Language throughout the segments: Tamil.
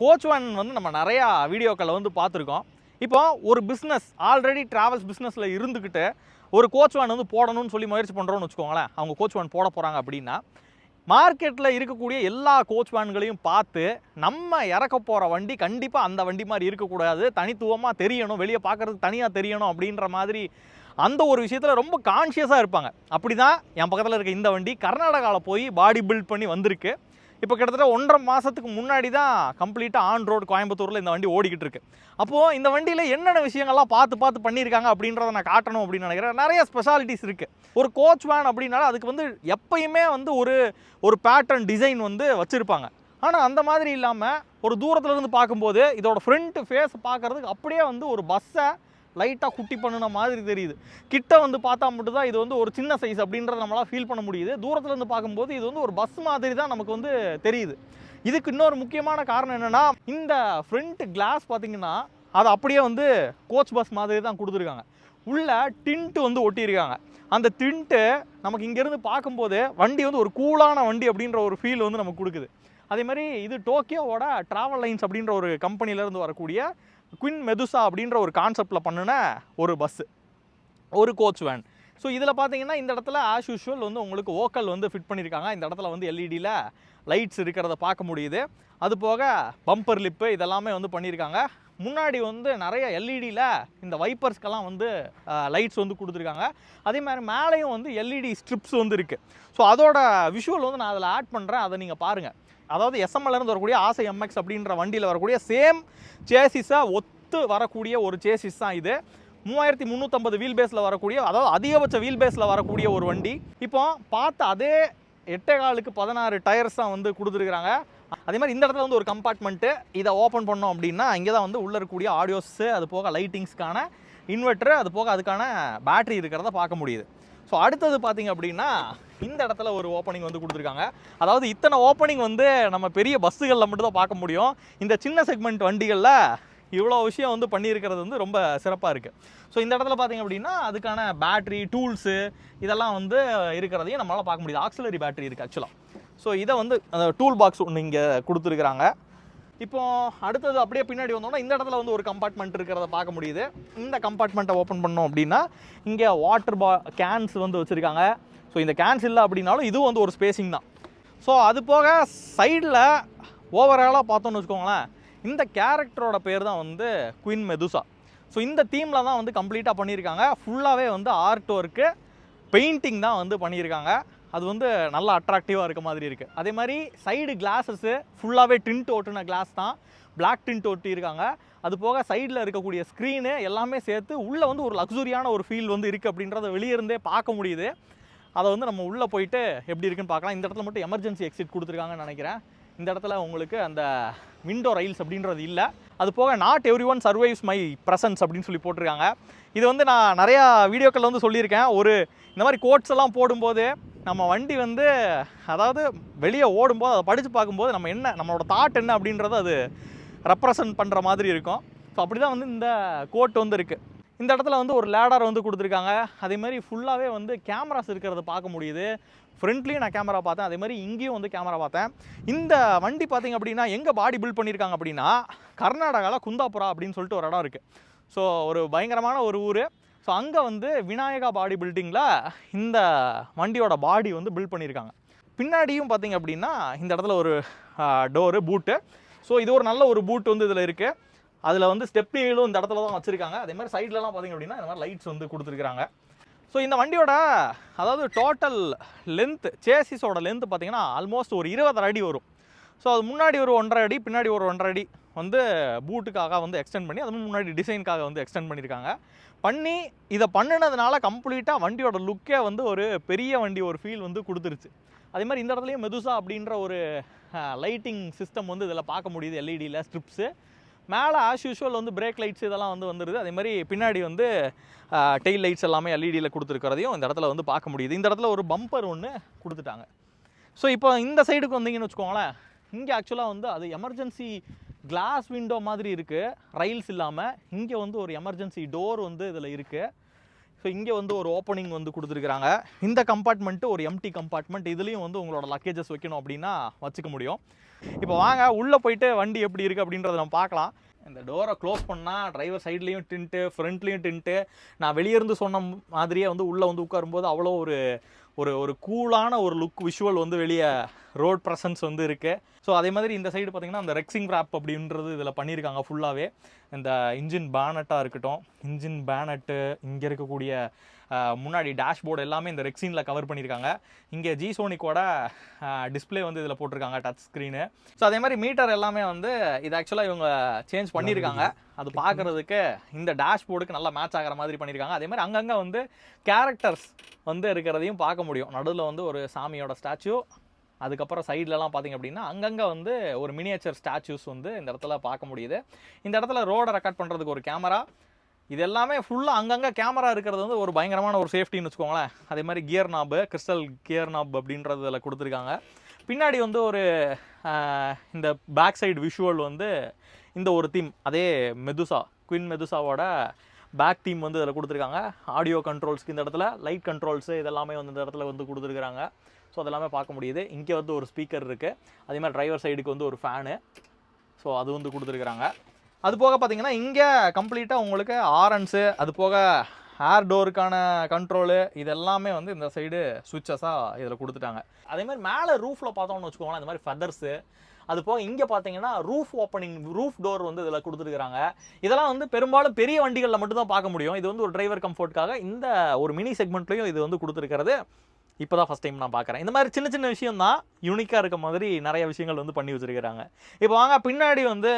கோச் வேன் வந்து நம்ம நிறையா வீடியோக்களை வந்து பார்த்துருக்கோம். இப்போ ஒரு பிஸ்னஸ் ஆல்ரெடி ட்ராவல்ஸ் பிஸ்னஸில் இருந்துக்கிட்டு ஒரு கோச் வேன் வந்து போடணும்னு சொல்லி முயற்சி பண்ணுறோன்னு வச்சுக்கோங்களேன். அவங்க கோச் வேன் போட போகிறாங்க அப்படின்னா மார்க்கெட்டில் இருக்கக்கூடிய எல்லா கோச் வேன்களையும் பார்த்து நம்ம இறக்க போகிற வண்டி கண்டிப்பாக அந்த வண்டி மாதிரி இருக்கக்கூடாது, தனித்துவமாக தெரியணும், வெளியே பார்க்குறதுக்கு தனியாக தெரியணும் அப்படின்ற மாதிரி அந்த ஒரு விஷயத்தில் ரொம்ப கான்ஷியஸாக இருப்பாங்க. அப்படி தான் என் பக்கத்தில் இருக்க இந்த வண்டி கர்நாடகாவில் போய் பாடி பில்ட் பண்ணி வந்திருக்கு. இப்போ கிட்டத்தட்ட 1.5 மாதத்துக்கு முன்னாடி தான் கம்ப்ளீட்டாக ஆன் ரோடு கோயம்புத்தூரில் இந்த வண்டி ஓடிக்கிட்டு இருக்கு. அப்போது இந்த வண்டியில் என்னென்ன விஷயங்கள்லாம் பார்த்து பண்ணியிருக்காங்க அப்படின்றத நான் காட்டணும் அப்படின்னு நினைக்கிறேன். நிறைய ஸ்பெஷாலிட்டிஸ் இருக்குது. ஒரு கோச் வேன் அப்படின்னாலும் அதுக்கு வந்து எப்பயுமே வந்து ஒரு பேட்டர்ன் டிசைன் வந்து வச்சுருப்பாங்க. ஆனால் அந்த மாதிரி இல்லாமல் ஒரு தூரத்துலேருந்து பார்க்கும்போது இதோட ஃப்ரண்ட் ஃபேஸ் பார்க்குறதுக்கு அப்படியே வந்து ஒரு பஸ்ஸை லைட்டாக குட்டி பண்ணின மாதிரி தெரியுது. கிட்ட வந்து பார்த்தா மட்டும் தான் இது வந்து ஒரு சின்ன சைஸ் அப்படின்றத நம்மளால் ஃபீல் பண்ண முடியுது. தூரத்துலேருந்து பார்க்கும்போது இது வந்து ஒரு பஸ் மாதிரி தான் நமக்கு வந்து தெரியுது. இதுக்கு இன்னொரு முக்கியமான காரணம் என்னென்னா, இந்த ஃப்ரண்ட் கிளாஸ் பார்த்திங்கன்னா அது அப்படியே வந்து கோச் பஸ் மாதிரி தான் கொடுத்துருக்காங்க. உள்ள டின்ட்டு வந்து ஒட்டியிருக்காங்க. அந்த டின்ட்டு நமக்கு இங்கேருந்து பார்க்கும்போது வண்டி வந்து ஒரு கூலான வண்டி அப்படின்ற ஒரு ஃபீல் வந்து நமக்கு கொடுக்குது. அதே மாதிரி இது டோக்கியோவோட ட்ராவல் லைன்ஸ் அப்படின்ற ஒரு கம்பெனிலேருந்து வரக்கூடிய குயின் மெதுசா அப்படின்ற ஒரு கான்செப்டில் பண்ணின ஒரு பஸ்ஸு, ஒரு கோச் வேன். ஸோ இதில் பார்த்தீங்கன்னா இந்த இடத்துல ஆஸ் யூஷுவல் வந்து உங்களுக்கு ஓக்கல் வந்து ஃபிட் பண்ணியிருக்காங்க. இந்த இடத்துல வந்து எல்இடியில் லைட்ஸ் இருக்கிறத பார்க்க முடியுது. அது போக பம்பர் லிப்பு இதெல்லாமே வந்து பண்ணியிருக்காங்க. முன்னாடி வந்து நிறைய எல்இடியில் இந்த வைப்பர்ஸ்க்கெல்லாம் வந்து லைட்ஸ் வந்து கொடுத்துருக்காங்க. அதே மாதிரி மேலேயும் வந்து எல்இடி ஸ்ட்ரிப்ஸ் வந்து இருக்குது. ஸோ அதோட விஷுவல் வந்து நான் அதில் ஆட் பண்ணுறேன், அதை நீங்கள் பாருங்கள். அதாவது எஸ்எம்எல்லேருந்து வரக்கூடிய ஆசை எம்எக்ஸ் அப்படின்ற வண்டியில் வரக்கூடிய சேம் சேசிஸை ஒத்து வரக்கூடிய ஒரு சேசிஸ் தான் இது. 3350 வீல் பேஸில் வரக்கூடிய, அதாவது அதிகபட்ச வீல் பேஸில் வரக்கூடிய ஒரு வண்டி. இப்போ பார்த்த அதே 8.4க்கு 16 டயர்ஸ் தான் வந்து கொடுத்துருக்குறாங்க. அதே மாதிரி இந்த இடத்துல வந்து ஒரு கம்பார்ட்மெண்ட்டு, இதை ஓப்பன் பண்ணோம் அப்படின்னா இங்கே தான் வந்து உள்ளே இருக்கக்கூடிய ஆடியோஸு, அது போக லைட்டிங்ஸ்க்கான இன்வெர்ட்ரு, அது போக அதுக்கான பேட்டரி இருக்கிறத பார்க்க முடியுது. ஸோ அடுத்தது பார்த்திங்க அப்படின்னா இந்த இடத்துல ஒரு ஓப்பனிங் வந்து கொடுத்துருக்காங்க. அதாவது இத்தனை ஓப்பனிங் வந்து நம்ம பெரிய பஸ்ஸுகளில் மட்டும் தான் பார்க்க முடியும். இந்த சின்ன செக்மெண்ட் வண்டிகளில் இவ்வளோ விஷயம் வந்து பண்ணியிருக்கிறது வந்து ரொம்ப சிறப்பாக இருக்குது. ஸோ இந்த இடத்துல பார்த்திங்க அப்படின்னா அதுக்கான பேட்ரி டூல்ஸு இதெல்லாம் வந்து இருக்கிறதையும் நம்மளால் பார்க்க முடியுது. ஆக்சிலரி பேட்டரி இருக்குது ஆக்சுவலாக. ஸோ இதை வந்து அந்த டூல் பாக்ஸ் ஒன்று இங்கே கொடுத்துருக்குறாங்க. இப்போ அடுத்தது அப்படியே பின்னாடி வந்தோம்னா இந்த இடத்துல வந்து ஒரு கம்பார்ட்மெண்ட் இருக்கிறத பார்க்க முடியுது. இந்த கம்பார்ட்மெண்ட்டை ஓப்பன் பண்ணோம் அப்படின்னா இங்கே வாட்டர் கேன்ஸ் வந்து வச்சுருக்காங்க. ஸோ இந்த கேன்ஸ் இல்லை அப்படின்னாலும் இதுவும் வந்து ஒரு ஸ்பேசிங் தான். ஸோ அது போக சைடில் ஓவராலாக பார்த்தோன்னு வச்சுக்கோங்களேன், இந்த கேரக்டரோட பேர் தான் வந்து குயின் மெதுசா. ஸோ இந்த தீமில் தான் வந்து கம்ப்ளீட்டாக பண்ணியிருக்காங்க. ஃபுல்லாகவே வந்து ஆர்ட் ஒர்க்கு, பெயிண்டிங் தான் வந்து பண்ணியிருக்காங்க. அது வந்து நல்லா அட்ராக்டிவாக இருக்க மாதிரி இருக்குது. அதே மாதிரி சைடு கிளாஸஸ்ஸு ஃபுல்லாகவே டின்ட் ஓட்டுன கிளாஸ் தான், பிளாக் டின்ட் ஒட்டியிருக்காங்க. அது போக சைடில் இருக்கக்கூடிய ஸ்க்ரீனு எல்லாமே சேர்த்து உள்ளே வந்து ஒரு லக்ஸுரியான ஒரு ஃபீல் வந்து இருக்குது அப்படின்றத வெளியே இருந்தே பார்க்க முடியுது. அதை வந்து நம்ம உள்ளே போயிட்டு எப்படி இருக்குன்னு பார்க்கலாம். இந்த இடத்துல மட்டும் எமர்ஜென்சி எக்ஸிட் கொடுத்துருக்காங்கன்னு நினைக்கிறேன். இந்த இடத்துல உங்களுக்கு அந்த விண்டோ ரைல்ஸ் அப்படின்றது இல்லை. அது போக not every one survives my presence அப்படின்னு சொல்லி போட்டிருக்காங்க. இது வந்து நான் நிறையா வீடியோக்களில் வந்து சொல்லியிருக்கேன். இந்த மாதிரி கோட்ஸ் எல்லாம் போடும்போது நம்ம வண்டி வந்து அதாவது வெளியே ஓடும்போது அதை படித்து பார்க்கும்போது நம்மளோட தாட் என்ன அப்படின்றத அது ரெப்ரசன்ட் பண்ணுற மாதிரி இருக்கும். ஸோ அப்படி தான் வந்து இந்த கோட் வந்து இருக்குது. இந்த இடத்துல வந்து ஒரு லேடர் வந்து கொடுத்துருக்காங்க. அதே மாதிரி ஃபுல்லாகவே வந்து கேமராஸ் இருக்கிறத பார்க்க முடியுது. ஃப்ரண்ட்லேயும் நான் கேமரா பார்த்தேன், அதே மாதிரி இங்கேயும் வந்து கேமரா பார்த்தேன். இந்த வண்டி பார்த்திங்க அப்படின்னா எங்கே பாடி பில்ட் பண்ணியிருக்காங்க அப்படின்னா கர்நாடகாவில் குந்தாபுரா அப்படின்னு சொல்லிட்டு ஒரு இடம் இருக்குது. ஸோ ஒரு பயங்கரமான ஒரு ஊர். ஸோ அங்கே வந்து விநாயகா பாடி பில்டிங்கில் இந்த வண்டியோட பாடி வந்து பில்ட் பண்ணியிருக்காங்க. பின்னாடியும் பார்த்திங்க அப்படின்னா இந்த இடத்துல ஒரு டோரு பூட்டு. ஸோ இது ஒரு நல்ல ஒரு பூட் வந்து இதில் இருக்குது. அதில் வந்து ஸ்டெப்னிகளும் இந்த இடத்துல தான் வச்சுருக்காங்க. அதே மாதிரி சைட்லலாம் பார்த்திங்க அப்படின்னா இந்த மாதிரி லைட்ஸ் வந்து கொடுத்துருக்குறாங்க. ஸோ இந்த வண்டியோட அதாவது டோட்டல் லென்த், சேசிஸோட லென்த் பார்த்திங்கன்னா ஆல்மோஸ்ட் ஒரு 20 அடி வரும். ஸோ அது முன்னாடி ஒரு 1.5 அடி, பின்னாடி ஒரு 1.5 அடி வந்து பூட்டுக்காக வந்து எக்ஸ்டெண்ட் பண்ணி, அதுவும் முன்னாடி டிசைனுக்காக வந்து எக்ஸ்டெண்ட் பண்ணியிருக்காங்க. இதை பண்ணினதுனால கம்ப்ளீட்டாக வண்டியோட லுக்கே வந்து ஒரு பெரிய வண்டி ஒரு ஃபீல் வந்து கொடுத்துருச்சு. அதே மாதிரி இந்த இடத்துலையும் மெதுசா அப்படின்ற ஒரு லைட்டிங் சிஸ்டம் வந்து இதில் பார்க்க முடியுது. எல்இடியில் ஸ்ட்ரிப்ஸு மேலே ஆஸ் யூஷுவல் வந்து பிரேக் லைட்ஸ் இதெல்லாம் வந்து வந்துடுது. அதே மாதிரி பின்னாடி வந்து டெயில் லைட்ஸ் எல்லாமே எல்இடியில் கொடுத்துருக்கிறதையும் இந்த இடத்துல வந்து பார்க்க முடியுது. இந்த இடத்துல ஒரு பம்பர் ஒன்று கொடுத்துட்டாங்க. ஸோ இப்போ இந்த சைடுக்கு வந்தீங்கன்னு வச்சுக்கோங்களேன், இங்கே ஆக்சுவலாக வந்து அது எமர்ஜென்சி கிளாஸ் விண்டோ மாதிரி இருக்குது, ரைல்ஸ் இல்லாமல். இங்கே வந்து ஒரு எமர்ஜென்சி டோர் வந்து இதில் இருக்குது. ஸோ இங்கே வந்து ஒரு ஓப்பனிங் வந்து கொடுத்துருக்குறாங்க. இந்த கம்பார்ட்மெண்ட்டு ஒரு எம்டி கம்பார்ட்மெண்ட். இதுலேயும் வந்து உங்களோட லக்கேஜஸ் வைக்கணும் அப்படின்னா வச்சுக்க முடியும். இப்போ வாங்க உள்ளே போயிட்டு வண்டி எப்படி இருக்குது அப்படின்றத நம்ம பார்க்கலாம். இந்த டோரை க்ளோஸ் பண்ணால் டிரைவர் சைட்லேயும் டின்ட்டு, ஃப்ரண்ட்லேயும் டின்ட்டு. நான் வெளியேருந்து சொன்ன மாதிரியே வந்து உள்ளே வந்து உட்காரும்போது அவ்வளோ ஒரு ஒரு ஒரு கூலான ஒரு லுக் விஷுவல் வந்து வெளியே ரோட் ப்ரெசன்ஸ் வந்து இருக்குது. ஸோ அதே மாதிரி இந்த சைடு பார்த்திங்கன்னா அந்த ரெக்ஸிங் ரேப் அப்படின்றது இதில் பண்ணியிருக்காங்க ஃபுல்லாகவே. இந்த இன்ஜின் பேனட்டாக இருக்கட்டும், இன்ஜின் பேனட்டு, இங்கே இருக்கக்கூடிய முன்னாடி டேஷ்போர்டு எல்லாமே இந்த ரெக்ஸினில் கவர் பண்ணியிருக்காங்க. இங்கே ஜிசோனிக்கோட டிஸ்பிளே வந்து இதில் போட்டிருக்காங்க, டச் ஸ்க்ரீனு. ஸோ அதே மாதிரி மீட்டர் எல்லாமே வந்து இது ஆக்சுவலாக இவங்க சேஞ்ச் பண்ணியிருக்காங்க. அது பார்க்குறதுக்கு இந்த டேஷ்போர்டுக்கு நல்லா மேட்ச் ஆகிற மாதிரி பண்ணியிருக்காங்க. அதே மாதிரி அங்கங்கே வந்து கேரக்டர்ஸ் வந்து இருக்கிறதையும் பார்க்க முடியும். நடுவில் வந்து ஒரு சாமியோட ஸ்டாச்சு, அதுக்கப்புறம் சைட்லலாம் பார்த்திங்க அப்படின்னா அங்கங்கே வந்து ஒரு மினியேச்சர் ஸ்டாச்சூஸ் வந்து இந்த இடத்துல பார்க்க முடியுது. இந்த இடத்துல ரோடை ரெக்கார்ட் பண்ணுறதுக்கு ஒரு கேமரா, இது எல்லாமே ஃபுல்லாக அங்கங்கே கேமரா இருக்கிறது வந்து ஒரு பயங்கரமான ஒரு சேஃப்டின்னு வச்சுக்கோங்களேன். அதே மாதிரி கியர் நாபு, கிறிஸ்டல் கியர் நாப் அப்படின்றது இதில் கொடுத்துருக்காங்க. பின்னாடி வந்து ஒரு இந்த பேக் சைடு விஷுவல் வந்து இந்த ஒரு தீம், அதே மெதுசா, குயின் மெதுசாவோட பேக் தீம் வந்து இதில் கொடுத்துருக்காங்க. ஆடியோ கண்ட்ரோல்ஸ்க்கு இந்த இடத்துல லைட் கண்ட்ரோல்ஸு இதெல்லாமே வந்து இந்த இடத்துல வந்து கொடுத்துருக்குறாங்க. ஸோ அதெல்லாமே பார்க்க முடியுது. இங்கே வந்து ஒரு ஸ்பீக்கர் இருக்குது. அதே மாதிரி டிரைவர் சைடுக்கு வந்து ஒரு ஃபேனு, ஸோ அது வந்து கொடுத்துருக்குறாங்க. அது போக பார்த்தீங்கன்னா இங்கே கம்ப்ளீட்டாக உங்களுக்கு ஆரன்ஸு, அது போக ஏர் டோருக்கான கண்ட்ரோலு, இது எல்லாமே வந்து இந்த சைடு சுவிட்சஸாக இதில் கொடுத்துட்டாங்க. அதே மாதிரி மேலே ரூஃபில் பார்த்தோம்னு வச்சுக்கோங்களேன், இந்த மாதிரி ஃபெதர்ஸு, அது போக இங்கே பார்த்தீங்கன்னா ரூஃப் ஓப்பனிங், ரூஃப் டோர் வந்து இதில் கொடுத்துருக்குறாங்க. இதெல்லாம் வந்து பெரும்பாலும் பெரிய வண்டிகளில் மட்டும்தான் பார்க்க முடியும். இது வந்து ஒரு டிரைவர் கம்ஃபர்ட்காக இந்த ஒரு மினி செக்மெண்ட்லையும் இது வந்து கொடுத்துருக்கிறது இப்போ தான் ஃபஸ்ட் டைம் நான் பார்க்குறேன். இந்த மாதிரி சின்ன சின்ன விஷயம் தான் யூனிக்காக இருக்க மாதிரி நிறைய விஷயங்கள் வந்து பண்ணி வச்சுருக்கிறாங்க. இப்போ வாங்க பின்னாடி வந்து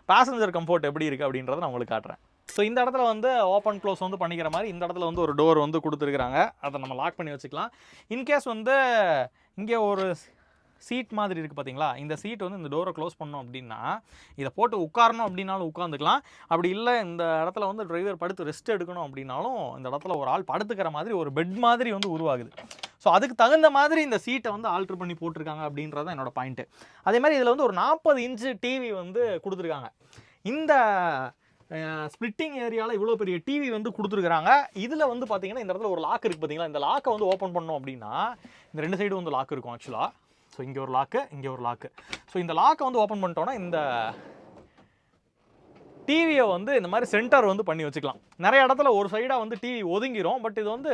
பேசஞ்சர் கம்ஃபர்ட் எப்படி இருக்குது அப்படின்றத நான் உங்களுக்கு காட்டுறேன். ஸோ இந்த இடத்துல வந்து ஓப்பன் க்ளோஸ் வந்து பண்ணிக்கிற மாதிரி இந்த இடத்துல வந்து ஒரு டோர் வந்து கொடுத்துருக்குறாங்க. அதை நம்ம லாக் பண்ணி வச்சுக்கலாம். இன்கேஸ் வந்து இங்கே ஒரு சீட் மாதிரி இருக்குது பார்த்தீங்களா, இந்த சீட் வந்து இந்த டோரை க்ளோஸ் பண்ணோம் அப்படின்னா இதை போட்டு உட்காரணும் அப்படின்னாலும் உட்காந்துக்கலாம். அப்படி இல்லை இந்த இடத்துல வந்து டிரைவர் படுத்து ரெஸ்ட் எடுக்கணும் அப்படின்னாலும் இந்த இடத்துல ஒரு ஆள் படுத்துக்கிற மாதிரி ஒரு பெட் மாதிரி வந்து உருவாகுது. ஸோ அதுக்கு தகுந்த மாதிரி இந்த சீட்டை வந்து ஆல்ட்ரு பண்ணி போட்டிருக்காங்க அப்படின்றது தான் என்னோடய பாயிண்ட்டு. அதே மாதிரி இதில் வந்து ஒரு 40 இன்ச்சு டிவி வந்து கொடுத்துருக்காங்க. இந்த ஸ்பிளிட்டிங் ஏரியாவில் இவ்வளோ பெரிய டிவி வந்து கொடுத்துருக்குறாங்க. இதில் வந்து பார்த்தீங்கன்னா இந்த இடத்துல ஒரு லாக் இருக்குது பார்த்தீங்களா, இந்த லாக்கை வந்து ஓப்பன் பண்ணோம் அப்படின்னா இந்த 2 சைடும் வந்து லாக் இருக்கும் ஆக்சுவலாக. ஸோ இங்கே ஒரு லாக்கு, இங்கே ஒரு லாக்கு. ஸோ இந்த லாக்கை வந்து ஓப்பன் பண்ணிட்டோன்னா இந்த டிவியை வந்து இந்த மாதிரி சென்டர் வந்து பண்ணி வச்சுக்கலாம். நிறைய இடத்துல ஒரு சைடாக வந்து டிவி ஒதுங்கிரும். பட் இது வந்து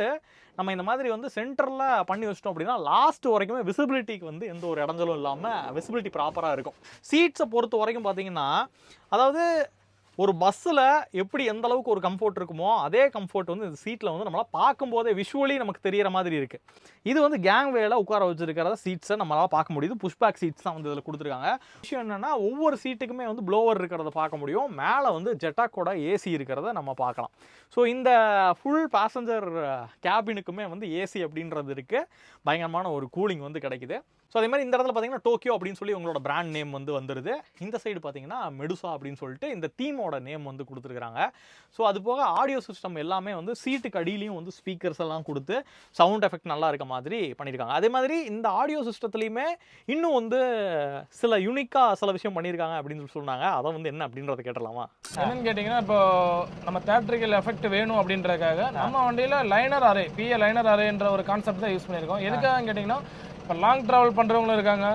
நம்ம இந்த மாதிரி வந்து சென்டரில் பண்ணி வச்சிட்டோம் அப்படின்னா லாஸ்ட் வரைக்குமே விசிபிலிட்டிக்கு வந்து எந்த ஒரு இடைஞ்சலும் இல்லாமல் விசிபிலிட்டி ப்ராப்பராக இருக்கும். சீட்ஸை பொறுத்த வரைக்கும் பார்த்தீங்கன்னா, அதாவது ஒரு பஸ்ஸில் எப்படி எந்த அளவுக்கு ஒரு கம்ஃபர்ட் இருக்குமோ அதே கம்ஃபர்ட் வந்து இந்த சீட்டில் வந்து நம்மளால் பார்க்கும்போதே விஷுவலி நமக்கு தெரிகிற மாதிரி இருக்குது. இது வந்து கேங்வேல உட்கார வச்சுருக்கிறத சீட்ஸை நம்மளால் பார்க்க முடியுது. புஷ்பேக் சீட்ஸ் தான் வந்து இதில் கொடுத்துருக்காங்க. விஷயம் என்னென்னா ஒவ்வொரு சீட்டுக்குமே வந்து ப்ளோவர் இருக்கிறத பார்க்க முடியும். மேலே வந்து ஜெட்டாக்கோட ஏசி இருக்கிறத நம்ம பார்க்கலாம். ஸோ இந்த ஃபுல் பேசஞ்சர் கேபினுக்குமே வந்து ஏசி அப்படின்றது இருக்குது. பயங்கரமான ஒரு கூலிங் வந்து கிடைக்குது. ஸோ அதே மாதிரி இந்த இடத்துல பார்த்தீங்கன்னா டோக்கியோ அப்படின்னு சொல்லி உங்களோட பிராண்ட் நேம் வந்து வந்துடுது. இந்த சைடு பார்த்தீங்கன்னா மெடுசா அப்படின்னு சொல்லிட்டு இந்த தீமோட நேம் வந்து கொடுத்துருக்குறாங்க. ஸோ அது போக ஆடியோ சிஸ்டம் எல்லாமே வந்து சீட்டுக்கு அடியிலையும் வந்து ஸ்பீக்கர்ஸ் எல்லாம் கொடுத்து சவுண்ட் எஃபெக்ட் நல்லா இருக்க மாதிரி பண்ணியிருக்காங்க. அதே மாதிரி இந்த ஆடியோ சிஸ்டத்துலையுமே இன்னும் வந்து சில யூனிக்காக சில விஷயம் பண்ணியிருக்காங்க அப்படின்னு சொன்னாங்க. அதை வந்து என்ன அப்படின்றத கேட்டலாமா? என்னன்னு கேட்டிங்கன்னா, இப்போ நம்ம தியேட்ரிக்கல் எஃபெக்ட் வேணும் அப்படின்றதுக்காக நம்ம வண்டியில் லைனர் அரே, பிஏ லைனர் அரேன்ற ஒரு கான்செப்ட் தான் யூஸ் பண்ணியிருக்கோம். எதுக்காக கேட்டிங்கன்னா, இப்போ லாங் ட்ராவல் பண்ணுறவங்களும் இருக்காங்க,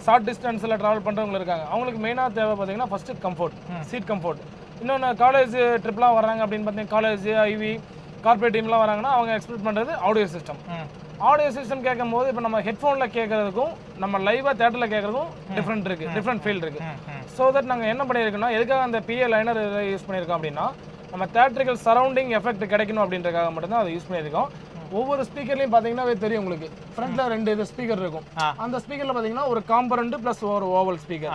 ஷார்ட் டிஸ்டன்ஸில் ட்ராவல் பண்ணுறவங்களும் இருக்காங்க. அவங்களுக்கு மெயினாக தேவை பார்த்தீங்கன்னா ஃபஸ்ட்டு கம்ஃபர்ட், சீட் கம்ஃபர்ட். இன்னொன்று காலேஜ் ட்ரிப்லாம் வராங்க அப்படின்னு பார்த்தீங்கன்னா, காலேஜ், ஐவி, கார்பரேட் டீம்லாம் வராங்கன்னா அவங்க எக்ஸ்பெக்ட் பண்ணுறது ஆடியோ சிஸ்டம். ஆடியோ சிஸ்டம் கேட்கும் போது இப்போ நம்ம ஹெட்ஃபோனில் கேட்குறதுக்கும் நம்ம லைவாக தேட்டரில் கேட்குறதும் டிஃப்ரெண்ட் இருக்குது, டிஃப்ரெண்ட் ஃபீல் இருக்குது. ஸோ தட் நாங்கள் என்ன பண்ணியிருக்கோம்னா, எதுக்காக அந்த பிஏ லைனர் யூஸ் பண்ணியிருக்கோம் அப்படின்னா, நம்ம தியேட்ரிக்கல் சரௌண்டிங் எஃபெக்ட் கிடைக்கணும் அப்படின்றதுக்காக மட்டும்தான் அதை யூஸ் பண்ணியிருக்கோம். ஒவ்வொரு ஸ்பீக்கர்லையும் பார்த்தீங்கன்னா தெரியும் உங்களுக்கு, ஃப்ரண்ட்ல 2 ஸ்பீக்கர் இருக்கும். அந்த ஸ்பீக்கர்ல பார்த்தீங்கன்னா ஒரு காம்பரண்ட் ப்ளஸ் ஒரு ஓவல் ஸ்பீக்கர்.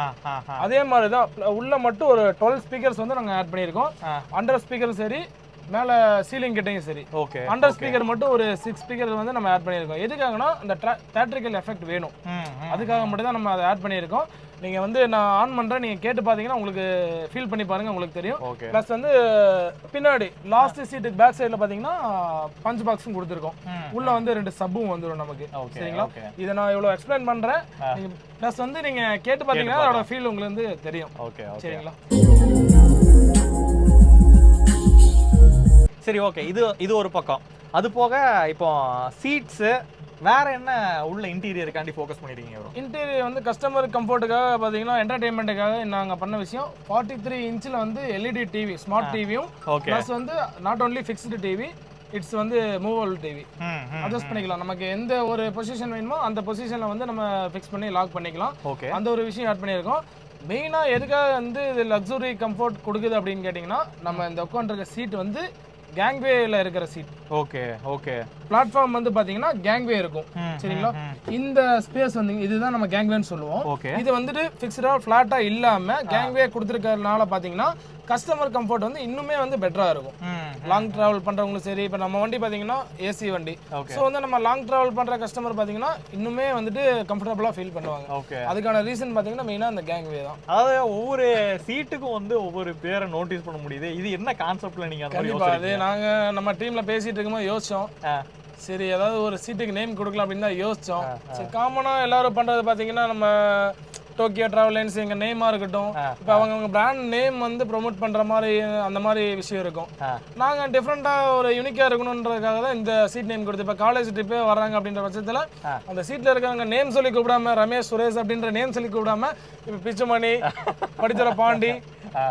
அதே மாதிரி தான் உள்ள மட்டும் ஒரு 12 ஸ்பீக்கர்ஸ் வந்து நாங்கள் ஆட் பண்ணியிருக்கோம். அண்டர் ஸ்பீக்கரும் சரி, மேலே சீலிங் கிட்டையும் சரி. ஓகே, அண்டர் ஸ்பீக்கர் மட்டும் ஒரு 6 ஸ்பீக்கர் வந்து நம்ம ஆட் பண்ணியிருக்கோம். எதுக்காகனா அந்த தியேட்ரிக்கல் எஃபெக்ட் வேணும், அதுக்காக மட்டும் தான் நம்ம அதை ஆட் பண்ணியிருக்கோம். நீங்கள் வந்து நான் ஆன் பண்ணுறேன், நீங்கள் கேட்டு பார்த்தீங்கன்னா உங்களுக்கு ஃபீல் பண்ணி பாருங்கள், உங்களுக்கு தெரியும். ப்ளஸ் வந்து பின்னாடி லாஸ்ட் சீட்டுக்கு பேக் சைடில் பார்த்தீங்கன்னா பஞ்ச் பாக்ஸும் கொடுத்துருக்கோம். உள்ளே வந்து 2 சப்பும் வந்துடும் நமக்கு. சரிங்களா, இதை நான் இவ்வளோ எக்ஸ்பிளைன் பண்ணுறேன். ப்ளஸ் வந்து நீங்கள் கேட்டு பார்த்தீங்கன்னா அதோட ஃபீல் உங்களுக்கு வந்து தெரியும். ஓகே, சரிங்களா. சரி, ஓகே. இது ஒரு பக்கம். அது போக இப்போ சீட்ஸு வேற என்ன உள்ள இன்டீரியருக்காண்டி ஃபோக்கஸ் பண்ணிருக்கீங்க ப்ரோ? இன்டீரியர் வந்து கஸ்டமர் கம்ஃபர்ட்டுக்காக பார்த்தீங்கன்னா என்டர்டைன்மெண்ட்டுக்காக நாங்கள் பண்ண விஷயம் 43 இன்ச்சில் வந்து எல்இடி டிவி ஸ்மார்ட் டிவியும் ப்ளஸ் வந்து not only fixed TV, it's வந்து மூவபிள் டிவி. அட்ஜஸ்ட் பண்ணிக்கலாம், நமக்கு எந்த ஒரு பொசிஷன் வேணுமோ அந்த பொசிஷனில் வந்து நம்ம ஃபிக்ஸ் பண்ணி லாக் பண்ணிக்கலாம். அந்த ஒரு விஷயம் ஆட் பண்ணியிருக்கோம். மெயினாக எதுக்காக வந்து இது லக்ஸுரி கம்ஃபர்ட் கொடுக்குது அப்படின்னு கேட்டிங்கன்னா, நம்ம இந்த உட்காந்துருக்க சீட் வந்து கேங்வேல இருக்கிற சீட். Okay okay. பிளாட்ஃபார்ம் வந்து பாத்தீங்கன்னா கேங்வே இருக்கும், சரிங்களா? இந்த ஸ்பேஸ் வந்து இதுதான் நம்ம கேங்வேன்னு சொல்லுவோம். இது வந்துட்டு ஃபிக்ஸ்டா ஃபிளாட்டா இல்லாம கேங்வே கொடுத்துருக்கறதுனால பாத்தீங்கன்னா கஸ்டமர் கம்ஃபர்ட் வந்து இன்னுமே வந்து பெட்டரா இருக்கும். லாங் டிராவல் பண்றவங்களும் சரி, இப்போ நம்ம வண்டி பாத்தீங்கன்னா ஏசி வண்டி, ஸோ வந்து நம்ம லாங் டிராவல் பண்ற கஸ்டமர் பாத்தீங்கன்னா இன்னுமே வந்துட்டு கம்ஃபர்டபுளா ஃபீல் பண்ணுவாங்க. அதுக்கான ரீசன் பாத்தீங்கன்னா மெயினா அந்த கேங்வே தான். அதாவது ஒவ்வொரு சீட்டுக்கும் வந்து ஒவ்வொரு பேரை நோட்டீஸ் பண்ண முடியுது. இது என்ன கான்செப்ட்ல நீங்க கண்டிப்பா அது நாங்க நம்ம டீம்ல பேசிட்டு இருக்கும்போது யோசிச்சோம், சரி ஏதாவது ஒரு சீட்டுக்கு நேம் கொடுக்கலாம் அப்படின்னு தான் யோசிச்சோம். சரி காமனா எல்லாரும் பண்றது பாத்தீங்கன்னா நம்ம டோக்கியோ டிராவல்ஸ் எங்க நேமா இருக்கட்டும், இப்போ அவங்க பிராண்ட் நேம் வந்து ப்ரொமோட் பண்ற மாதிரி அந்த மாதிரி விஷயம் இருக்கும். நாங்க டிஃப்ரெண்டா ஒரு யூனிக்கா இருக்கணும்ன்றதுக்காக தான் இந்த சீட் நேம் கொடுத்து, இப்போ காலேஜ் ட்ரிப்பே வர்றாங்க அப்படின்ற பட்சத்துல அந்த சீட்ல இருக்கவங்க நேம் சொல்லி கூப்பிடாம ரமேஷ் சுரேஷ் அப்படின்ற நேம் சொல்லி கூப்பிடாம இப்போ பிச்சுமணி படிச்சுற பாண்டி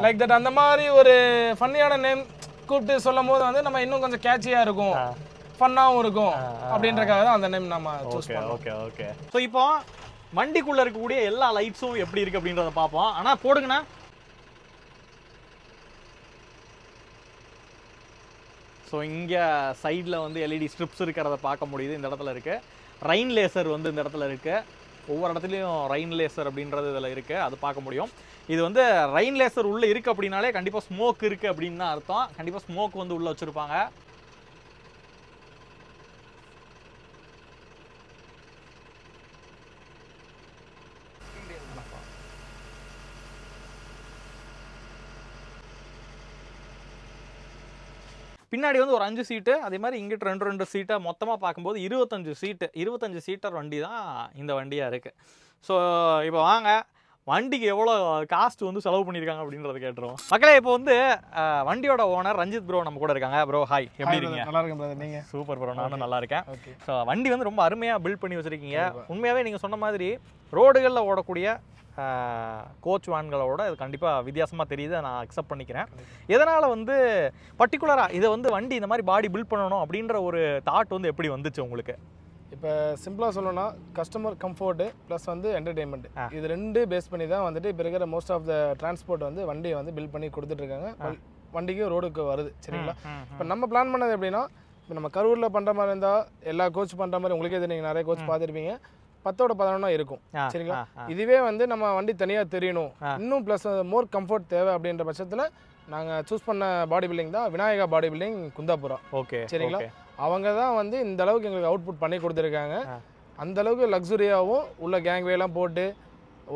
லைக் தட் அந்த மாதிரி ஒரு ஃபன்னியான நேம் கூப்பிட்டு சொல்லும் போது வந்து நம்ம இன்னும் கொஞ்சம் கேட்சியா இருக்கும், ஃபன்னாவும் இருக்கும் அப்படின்றதுக்காக தான் அந்த நேம் நம்ம சூஸ் பண்ணோம். Okay okay. ஸோ இப்போ வண்டிக்குள்ள இருக்கக்கூடிய எல்லா லைட்ஸும் எப்படி இருக்கு அப்படின்றத பார்ப்போம். ஆனா போடுங்கண்ணா. ஸோ இங்கே சைடில் வந்து எல்இடி ஸ்ட்ரிப்ஸ் இருக்கிறத பார்க்க முடியுது. இந்த இடத்துல இருக்கு ரைன் லேசர் வந்து இந்த இடத்துல இருக்கு. ஒவ்வொரு இடத்துலையும் ரைன் லேசர் அப்படின்றது இதில் இருக்குது, அது பார்க்க முடியும். இது வந்து ரைன் லேசர் உள்ளே இருக்குது அப்படின்னாலே கண்டிப்பாக ஸ்மோக் இருக்குது அப்படின்னு தான் அர்த்தம். கண்டிப்பாக ஸ்மோக் வந்து உள்ளே வச்சுருப்பாங்க. பின்னாடி வந்து ஒரு 5 சீட்டு, அதே மாதிரி இங்கிட்ட 2 சீட்டை மொத்தமாக பார்க்கும்போது 25 சீட்டர் வண்டி தான் இந்த வண்டியாக இருக்குது. ஸோ இப்போ வாங்க வண்டிக்கு எவ்வளோ காஸ்ட் வந்து செலவு பண்ணியிருக்காங்க அப்படின்றத கேட்டுருவோம். மக்களே இப்போ வந்து வண்டியோட ஓனர் ரஞ்சித் ப்ரோ நம்ம கூட இருக்காங்க. ப்ரோ ஹாய், எப்படி இருக்கீங்க? நல்லா இருக்கேன் பிரதர், நீங்கள்? சூப்பர் ப்ரோ, நானும் நல்லா இருக்கேன். ஸோ வண்டி வந்து ரொம்ப அருமையாக பில்ட் பண்ணி வச்சுருக்கீங்க. உண்மையாகவே நீங்கள் சொன்ன மாதிரி ரோடுகளில் ஓடக்கூடிய கோச் வேன்களோட இது கண்டிப்பாக வித்தியாசமாக தெரியுது, நான் அக்செப்ட் பண்ணிக்கிறேன். எதனால் வந்து பர்டிகுலராக இதை வந்து வண்டி இந்த மாதிரி பாடி பில்ட் பண்ணணும் அப்படின்ற ஒரு தாட் வந்து எப்படி வந்துச்சு உங்களுக்கு? இப்போ சிம்பிளாக சொல்லணும்னா கஸ்டமர் கம்ஃபர்ட்டு ப்ளஸ் வந்து என்டர்டெயின்மெண்ட், இது 2 பேஸ் பண்ணி தான் வந்துட்டு இப்போ இருக்கிற மோஸ்ட் ஆஃப் த டிரான்ஸ்போர்ட் வந்து வண்டியை வந்து பில்ட் பண்ணி கொடுத்துட்ருக்காங்க. வண்டிக்கு ரோடுக்கு வருது, சரிங்களா? இப்போ நம்ம பிளான் பண்ணது எப்படின்னா, இப்போ நம்ம கரூரில் பண்ணுற மாதிரி இருந்தால் எல்லா கோச் பண்ணுற மாதிரி உங்களுக்கே நீங்கள் நிறைய கோச் பார்த்துருப்பீங்க, 10ஓட 11 இருக்கும், சரிங்களா? இதுவே வந்து நம்ம வண்டி தனியாக தெரியணும், இன்னும் ப்ளஸ் மோர் கம்ஃபர்ட் தேவை அப்படின்ற பட்சத்தில் நாங்கள் சூஸ் பண்ண பாடி பில்டிங் தான் Vinayaka body building Kundapura. Okay, சரிங்களா? அவங்க தான் வந்து இந்த அளவுக்கு எங்களுக்கு அவுட்புட் பண்ணி கொடுத்துருக்காங்க. அந்த அளவுக்கு லக்ஸுரியாகவும் உள்ள கேங்வேலாம் போட்டு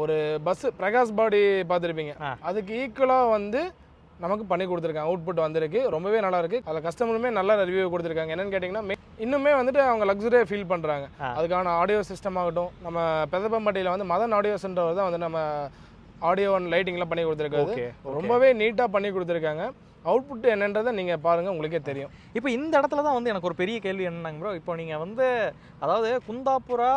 ஒரு பஸ் பிரகாஷ் பாடி பார்த்துருப்பீங்க, அதுக்கு ஈக்குவலாக வந்து நமக்கு பண்ணி கொடுத்துருக்காங்க. அவுட்புட் வந்திருக்கு, ரொம்பவே நல்லா இருக்குது. அதில் கஸ்டமருமே நல்ல ரிவ்யூ கொடுத்துருக்காங்க. என்னென்னு கேட்டிங்கன்னா இன்னுமே வந்துட்டு அவங்க லக்ஸுரியாக ஃபீல் பண்ணுறாங்க. அதுக்கான ஆடியோ சிஸ்டம் ஆகட்டும், நம்ம பெதப்பம்பட்டியில் வந்து மதன் ஆடியோ சென்டர் தான் வந்து நம்ம ஆடியோ அண்ட் லைட்டிங்லாம் பண்ணி கொடுத்துருக்காங்க. ரொம்பவே நீட்டாக பண்ணி கொடுத்துருக்காங்க. அவுட்புட் என்னன்றதை நீங்கள் பாருங்கள், உங்களுக்கே தெரியும். இப்போ இந்த இடத்துல தான் வந்து எனக்கு ஒரு பெரிய கேள்வி என்னங்க ப்ரோ, இப்போ நீங்கள் வந்து அதாவது குந்தாபுரா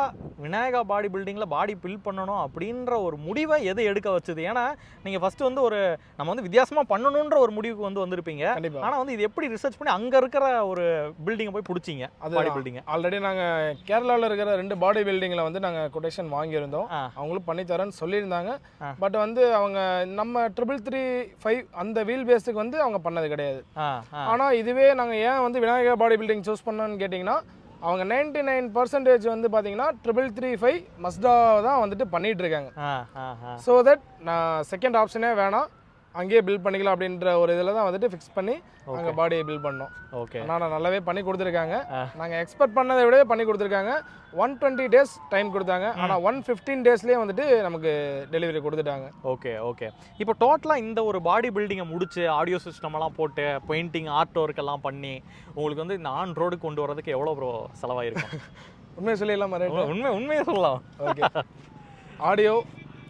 விநாயகா பாடி பில்டிங்கில் பாடி பில்ட் பண்ணணும் அப்படின்ற ஒரு முடிவை எது எடுக்க வச்சுது? ஏன்னா நீங்கள் ஃபஸ்ட்டு வந்து ஒரு நம்ம வந்து வித்தியாசமாக பண்ணணுன்ற ஒரு முடிவுக்கு வந்து வந்திருப்பீங்க. ஆனால் வந்து இது எப்படி ரிசர்ச் பண்ணி அங்கே இருக்கிற ஒரு பில்டிங்கை போய் பிடிச்சிங்க? அது பாடி பில்டிங் ஆல்ரெடி நாங்கள் கேரளாவில் இருக்கிற 2 பாடி பில்டிங்கில் வந்து நாங்கள் கொட்டேஷன் வாங்கியிருந்தோம், அவங்களும் பண்ணித்தரேன்னு சொல்லியிருந்தாங்க. பட் வந்து அவங்க நம்ம 335 அந்த வீல் பேஸுக்கு வந்து அவங்க பண்ணது கிடையாது. ஆனா இதுவே நாங்க ஏன் வந்து விநாயகா பாடி பில்டிங் சூஸ் பண்ணோம்னு கேட்டிங்கன்னா, அவங்க 99% வந்து பாத்தீங்கன்னா 335 மஸ்டா தான் வந்துட்டு பண்ணிட்டு இருக்காங்க. ஸோ தட் நான் செகண்ட் ஆப்ஷனே வேணாம், அங்கேயே பில்ட் பண்ணிக்கலாம் அப்படின்ற ஒரு இதில் தான் வந்துட்டு ஃபிக்ஸ் பண்ணி அங்கே பாடியை பில்ட் பண்ணோம். ஓகே, ஆனால் நல்லாவே பண்ணி கொடுத்துருக்காங்க. நாங்கள் எக்ஸ்பெக்ட் பண்ணதை விட பண்ணி கொடுத்துருக்காங்க. 120 days டைம் கொடுத்தாங்க, ஆனால் 115 daysலேயே வந்துட்டு நமக்கு டெலிவரி கொடுத்துட்டாங்க. Okay okay. இப்போ டோட்டலாக இந்த ஒரு பாடி பில்டிங்கை முடிச்சு ஆடியோ சிஸ்டமெல்லாம் போட்டு பெயிண்டிங் ஆர்ட் ஒர்க் எல்லாம் பண்ணி உங்களுக்கு வந்து இந்த ஆன் ரோடு கொண்டு வரதுக்கு எவ்வளோ ப்ரோ செலவாயிருக்கும்? உண்மையை சொல்லிடலாம், உண்மையை சொல்லலாம். Okay, audio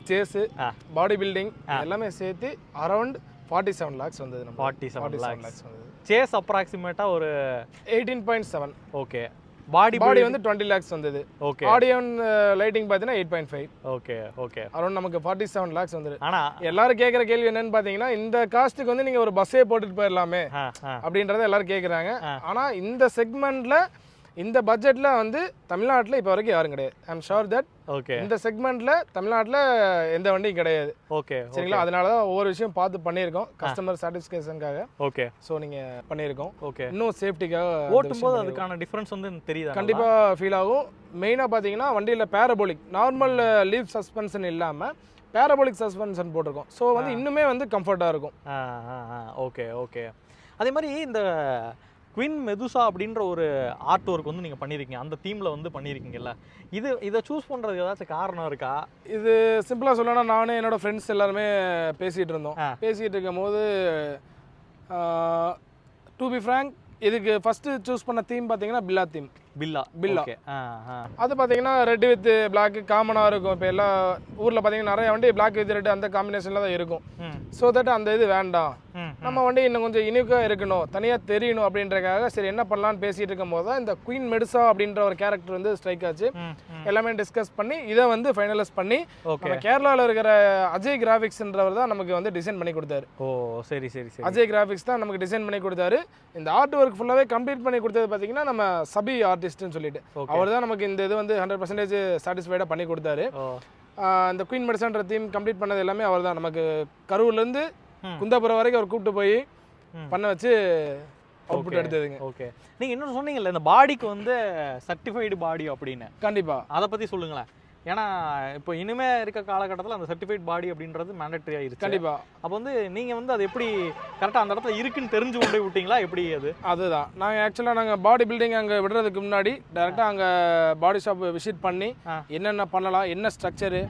chase body building எல்லாமே சேர்த்து அரௌண்ட் 47 lakhs வந்தது. நம்ம 47 lakhs வந்தது. சேஸ் அப்ராக்சிமேட்டாக ஒரு 18.7. ஓகே, பாடி வந்து 20 lakhs வந்தது. ஓகே. ஆடியோ லைட்டிங் பார்த்தீங்கன்னா 8.5. Okay okay. அரௌண்ட் நமக்கு 47 lakhs வந்துரு. ஆனா எல்லாரும் கேட்குற கேள்வி என்னன்னு பார்த்தீங்கன்னா இந்த காஸ்ட்டுக்கு வந்து நீங்கள் ஒரு பஸ்ஸே போட்டுட்டு போயிடலாமே அப்படின்றத எல்லாரும் கேட்குறாங்க. ஆனால் இந்த செக்மெண்ட்டில் இந்த பட்ஜெட்டில் வந்து தமிழ்நாட்டில் இப்போ வரைக்கும் யாரும் கிடையாது. I am sure that okay இந்த செக்மெண்ட்டில் தமிழ்நாட்டில் எந்த வண்டியும் கிடையாது. ஓகே சரிங்களா? அதனால தான் ஒவ்வொரு விஷயம் பார்த்து பண்ணியிருக்கோம் கஸ்டமர் சாட்டிஸ்ஃபேக்ஷனுக்காக. ஓகே. ஸோ நீங்கள் பண்ணியிருக்கோம். ஓகே. இன்னும் சேஃப்டிக்காக ஓட்டும்போது அதுக்கான டிஃபரன்ஸ் வந்து தெரியுதா? கண்டிப்பாக ஃபீல் ஆகும். மெயினாக பார்த்தீங்கன்னா வண்டியில் பேரபோலிக் நார்மல் லீவ் சஸ்பென்ஷன் இல்லாமல் பேரபோலிக் சஸ்பென்ஷன் போட்டிருக்கோம். ஸோ வந்து இன்னுமே வந்து கம்ஃபர்ட்டாக இருக்கும். Okay okay. அதே மாதிரி இந்த குயின் மெதுசா அப்படின்ற ஒரு ஆர்ட் ஒர்க் வந்து நீங்கள் பண்ணியிருக்கீங்க, அந்த தீமில் வந்து பண்ணியிருக்கீங்கல்ல, இதை சூஸ் பண்ணுறதுக்கு ஏதாச்சும் காரணம் இருக்கா? இது சிம்பிளாக சொல்லணும்னா நானும் என்னோடய ஃப்ரெண்ட்ஸ் எல்லாருமே பேசிகிட்டு இருந்தோம். பேசிகிட்டு இருக்கும் போது டு பி ஃப்ராங்க் இதுக்கு ஃபஸ்ட்டு சூஸ் பண்ண தீம் பார்த்தீங்கன்னா பில்லா தீம். பில்லா. அது பார்த்தீங்கன்னா ரெட் வித் பிளாக் காமனாக இருக்கும். இப்போ எல்லா ஊரில் பார்த்தீங்கன்னா நிறைய வண்டி பிளாக் வித் ரெட் அந்த காம்பினேஷனில் தான் இருக்கும். ஸோ தட் அந்த இது வேண்டாம், நம்ம வண்டி இன்னும் கொஞ்சம் யூனிக்காக இருக்கணும், தனியாக தெரியணும் அப்படின்றக்காக சரி என்ன பண்ணலான்னு பேசிகிட்டு இருக்கும் போது தான் இந்த குயின் மெடுசா அப்படின்ற ஒரு கேரக்டர் வந்து ஸ்ட்ரைக் ஆச்சு. எல்லாமே டிஸ்கஸ் பண்ணி இதை வந்து ஃபைனலைஸ் பண்ணி நம்ம கேரளாவில் இருக்கிற அஜய் கிராஃபிக்ஸ்ன்றவர் தான் நமக்கு வந்து டிசைன் பண்ணி கொடுத்தாரு. ஓ சரி சரி சரி. அஜய் கிராஃபிக்ஸ் தான் நமக்கு டிசைன் பண்ணி கொடுத்தாரு. இந்த ஆர்ட் ஒர்க் ஃபுல்லாகவே கம்ப்ளீட் பண்ணி கொடுத்தது பார்த்தீங்கன்னா நம்ம சபி ஆர்டிஸ்ட்னு சொல்லிட்டு அவர் தான் நமக்கு இந்த இது வந்து 100% சாட்டிஸ்ஃபைடாக பண்ணி கொடுத்தாரு. இந்த குயின் மெடுசான்ற தீம் கம்ப்ளீட் பண்ணது எல்லாமே அவர் தான். நமக்கு கரூர்லேருந்து குந்தாபுரம் வரைக்கும் அவர் கூப்பிட்டு போய் பண்ண வச்சு அவுட்புட் எடுத்ததுங்க. ஓகே. நீங்கள் இன்னொன்று சொன்னீங்கல்ல இந்த பாடிக்கு வந்து சர்டிஃபைடு பாடி அப்படின்னு, கண்டிப்பாக அதை பற்றி சொல்லுங்களேன். ஏன்னா இப்போ இனிமே இருக்க காலகட்டத்தில் அந்த சர்டிஃபைட் பாடி அப்படின்றது மேண்டட்டரி ஆயிடுச்சு. கண்டிப்பாக. அப்போ வந்து நீங்கள் வந்து அது எப்படி கரெக்டாக அந்த இடத்துல இருக்குன்னு தெரிஞ்சு கொண்டு போய் விட்டீங்களா எப்படி? அதுதான் நாங்கள் ஆக்சுவலாக நாங்கள் பாடி பில்டிங் அங்கே விடுறதுக்கு முன்னாடி டேரெக்டாக அங்கே பாடி ஷாப் விசிட் பண்ணி என்னென்ன பண்ணலாம், என்ன ஸ்ட்ரக்சரு,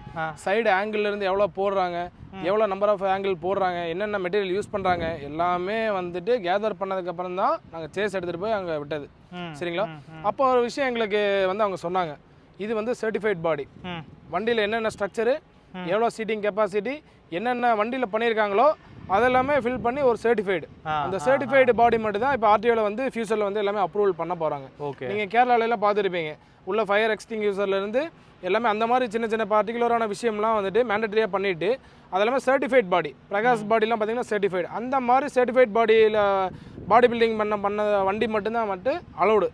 சைடு ஆங்கிள்லேருந்து எவ்வளோ போடுறாங்க, எவ்வளோ நம்பர் ஆஃப் ஆங்கிள் போடுறாங்க, என்னென்ன மெட்டீரியல் யூஸ் பண்ணுறாங்க எல்லாமே வந்துட்டு கேதர் பண்ணதுக்கப்புறம் தான் நாங்கள் சேஸ் எடுத்துகிட்டு போய் அங்கே விட்டது. சரிங்களா? அப்போ ஒரு விஷயம் எங்களுக்கு வந்து அவங்க சொன்னாங்க, இது வந்து சர்டிஃபைட் பாடி, வண்டியில் என்னென்ன ஸ்ட்ரக்சரு, எவ்வளோ சீட்டிங் கெப்பாசிட்டி, என்னென்ன வண்டியில் பண்ணியிருக்காங்களோ அதெல்லாமே ஃபில் பண்ணி ஒரு சர்டிஃபைடு. அந்த சர்டிஃபைடு பாடி மட்டும் தான் இப்போ ஆர்டிஓவில் வந்து ஃபியூச்சரில் வந்து எல்லாமே அப்ரூவல் பண்ண போகிறாங்க. ஓகே. நீங்கள் கேரளாவிலலாம் பார்த்துருப்பீங்க உள்ள ஃபயர் எக்ஸ்டிங்யூசர்லேருந்து எல்லாமே அந்த மாதிரி சின்ன சின்ன பர்டிகுலரான விஷயம்லாம் வந்துட்டு மேண்டட்டரியாக பண்ணிவிட்டு அதெல்லாமே சர்டிஃபைட் பாடி. பிரகாஷ் பாடிலாம் பார்த்தீங்கன்னா சர்டிஃபைடு. அந்த மாதிரி சர்டிஃபைட் பாடியில் பாடி பில்டிங் பண்ண வண்டி மட்டும்தான் வந்துட்டு அலௌடு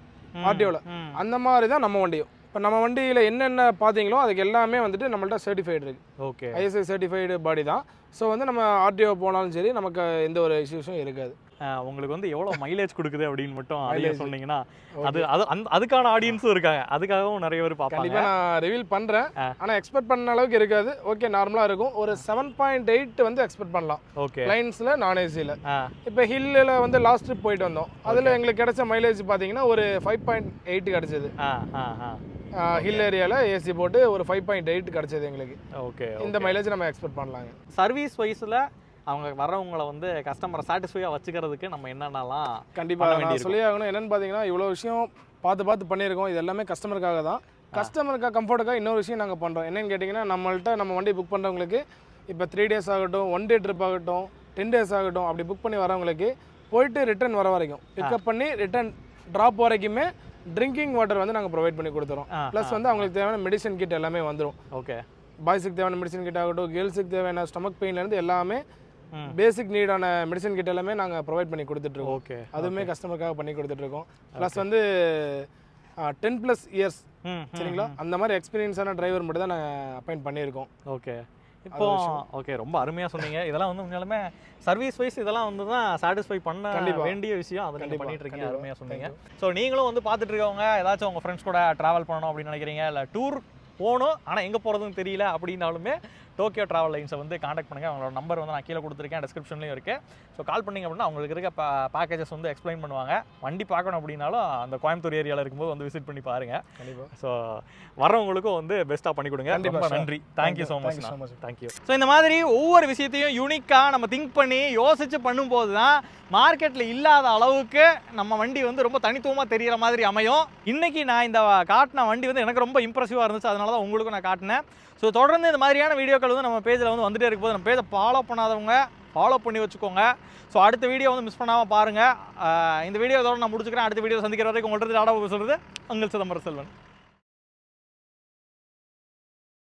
ஆர்டிஓவில். அந்த மாதிரி தான் நம்ம வண்டியும். இப்போ நம்ம வண்டியில் என்னென்ன பார்த்தீங்களோ அதுக்கு எல்லாமே வந்துட்டு நம்மள்ட்ட சர்டிஃபைடு இருக்குது. ஓகே. ஐஎஸ்ஐ சர்டிஃபைடு பாடி தான். ஸோ வந்து நம்ம ஆர்டிஓ போனாலும் சரி நமக்கு எந்த ஒரு இஷ்யூஸும் இருக்காது. உங்களுக்கு வந்து எவ்வளோ மைலேஜ் கொடுக்குது அப்படின்னு மட்டும் அதிலே சொன்னீங்கன்னா அதுக்கான ஆடியன்ஸும் இருக்காங்க, அதுக்காகவும் நிறைய பேர் பார்ப்பாங்க. கண்டிப்பாக நான் ரிவீல் பண்ணுறேன், ஆனால் எக்ஸ்பெக்ட் பண்ண அளவுக்கு இருக்காது. ஓகே, நார்மலாக இருக்கும். ஒரு 7.8 வந்து எக்ஸ்பெக்ட் பண்ணலாம். ஓகே. லைன்ஸில் நான் ஏசியில். இப்போ ஹில்லில் வந்து லாஸ்ட் ட்ரிப் போயிட்டு வந்தோம், அதில் எங்களுக்கு கிடைச்ச மைலேஜ் பார்த்தீங்கன்னா ஒரு 5.8 கிடச்சிது. ஹில் ஏரியாவில் ஏசி போட்டு ஒரு 5.8 கிடச்சிது எங்களுக்கு. ஓகே. இந்த மைலேஜ் நம்ம எக்ஸ்பெக்ட் பண்ணலாங்க. சர்வீஸ் வைஸில் அவங்க வர்றவங்களை வந்து கஸ்டமரை சாட்டிஸ்ஃபையாக வச்சுக்கிறதுக்கு நம்ம என்னென்னலாம் கண்டிப்பாக நான் சொல்லி ஆகணும். என்னென்னு பார்த்தீங்கன்னா இவ்வளோ விஷயம் பார்த்து பண்ணியிருக்கோம். இது எல்லாமே கஸ்டமருக்காக தான். கஸ்டமருக்காக கம்ஃபர்ட்டுக்காக இன்னொரு விஷயம் நாங்கள் பண்ணுறோம். என்னென்னு கேட்டிங்கன்னா நம்மள்ட்ட நம்ம வண்டி புக் பண்ணுறவங்களுக்கு இப்போ 3 days ஆகட்டும், 1 day ட்ரிப் ஆகட்டும், 10 days ஆகட்டும், அப்படி புக் பண்ணி வரவங்களுக்கு போயிட்டு ரிட்டர்ன் வர வரைக்கும் பிக்கப் பண்ணி ரிட்டர்ன் ட்ராப் வரைக்குமே ட்ரிங்கிங் வாட்டர் வந்து நாங்கள் ப்ரொவைட் பண்ணி கொடுத்துறோம். ப்ளஸ் வந்து அவங்களுக்கு தேவையான மெடிசன் கிட் எல்லாமே வந்துடும். ஓகே. பாய்ஸுக்கு தேவையான மெடிசன் கிட் ஆகட்டும், கேர்ள்ஸுக்கு தேவையான ஸ்டமக் பெயின்லேருந்து எல்லாமே பேசிக் நீடான மெடிசன் கிட் எல்லாமே நாங்கள் ப்ரொவைட் பண்ணி கொடுத்துட்ருக்கோம். ஓகே. அதுவுமே கஸ்டமருக்காக பண்ணி கொடுத்துட்ருக்கோம். ப்ளஸ் வந்து 10+ years சரிங்களா, அந்த மாதிரி எக்ஸ்பீரியன்ஸான டிரைவர் மட்டும் தான் நாங்கள் அப்பாயிண்ட் பண்ணியிருக்கோம். ஓகே. இப்போ ஓகே, ரொம்ப அருமையாக சொன்னீங்க. இதெல்லாம் வந்து உண்மையாலுமே சர்வீஸ் வைஸ் இதெல்லாம் வந்து தான் சாட்டிஸ்ஃபை பண்ண வேண்டிய விஷயம். அதை நீங்கள் பண்ணிட்டு இருக்கீங்க, அருமையாக சொன்னீங்க. ஸோ நீங்களும் வந்து பார்த்துட்டு இருக்கவங்க ஏதாச்சும் உங்கள் ஃப்ரெண்ட்ஸ் கூட ட்ராவல் பண்ணணும் அப்படின்னு நினைக்கிறீங்க, இல்லை டூர் போகணும் ஆனால் எங்கே போகிறதுன்னு தெரியல அப்படின்னாலுமே டோக்கியோ ட்ராவல் லைன்ஸை வந்து காண்டாக்ட் பண்ணுங்கள். அவங்களோட நம்பர் வந்து நான் கீழே கொடுத்துருக்கேன், டிஸ்கிரிப்ஷன்லேயும் இருக்குது. ஸோ கால் பண்ணிங்க அப்படின்னா அவங்களுக்கு இருக்க பேக்கேஜஸ் வந்து எக்ஸ்பிளைன் பண்ணுவாங்க. வண்டி பார்க்கணும் அப்படின்னாலும் அந்த கோயம்புத்தூர் ஏரியாவில் இருக்கும்போது வந்து விசிட் பண்ணி பாருங்கள். கண்டிப்பாக. ஸோ வரவங்களுக்கும் வந்து பெஸ்ட்டாக பண்ணி கொடுங்க. ரொம்ப நன்றி. Thank you so much. Thank you. So இந்த மாதிரி ஒவ்வொரு விஷயத்தையும் யூனிக்காக நம்ம திங்க் பண்ணி யோசித்து பண்ணும்போது தான் மார்க்கெட்டில் இல்லாத அளவுக்கு நம்ம வண்டி வந்து ரொம்ப தனித்துவமாக தெரிகிற மாதிரி அமையும். இன்றைக்கி நான் இந்த காட்டின வண்டி வந்து எனக்கு ரொம்ப இம்ப்ரெசிவாக இருந்துச்சு, அதனால தான் உங்களுக்கும் நான் காட்டினேன். ஸோ தொடர்ந்து இந்த மாதிரியான வீடியோக்கள் வந்து நம்ம பேஜில் வந்து வந்துட்டே இருக்கும்போது நம்ம பேஜை ஃபாலோ பண்ணாதவங்க ஃபாலோ பண்ணி வச்சுக்கோங்க. ஸோ அடுத்த வீடியோ வந்து மிஸ் பண்ணாமல் பாருங்கள். இந்த வீடியோ இதோட நான் முடிச்சுக்கிறேன். அடுத்த வீடியோ சந்திக்கிற வரைக்கும் உங்கள்கிட்ட டாடா சொல்கிறது உங்கள் சிதம்பரம் செல்வன்.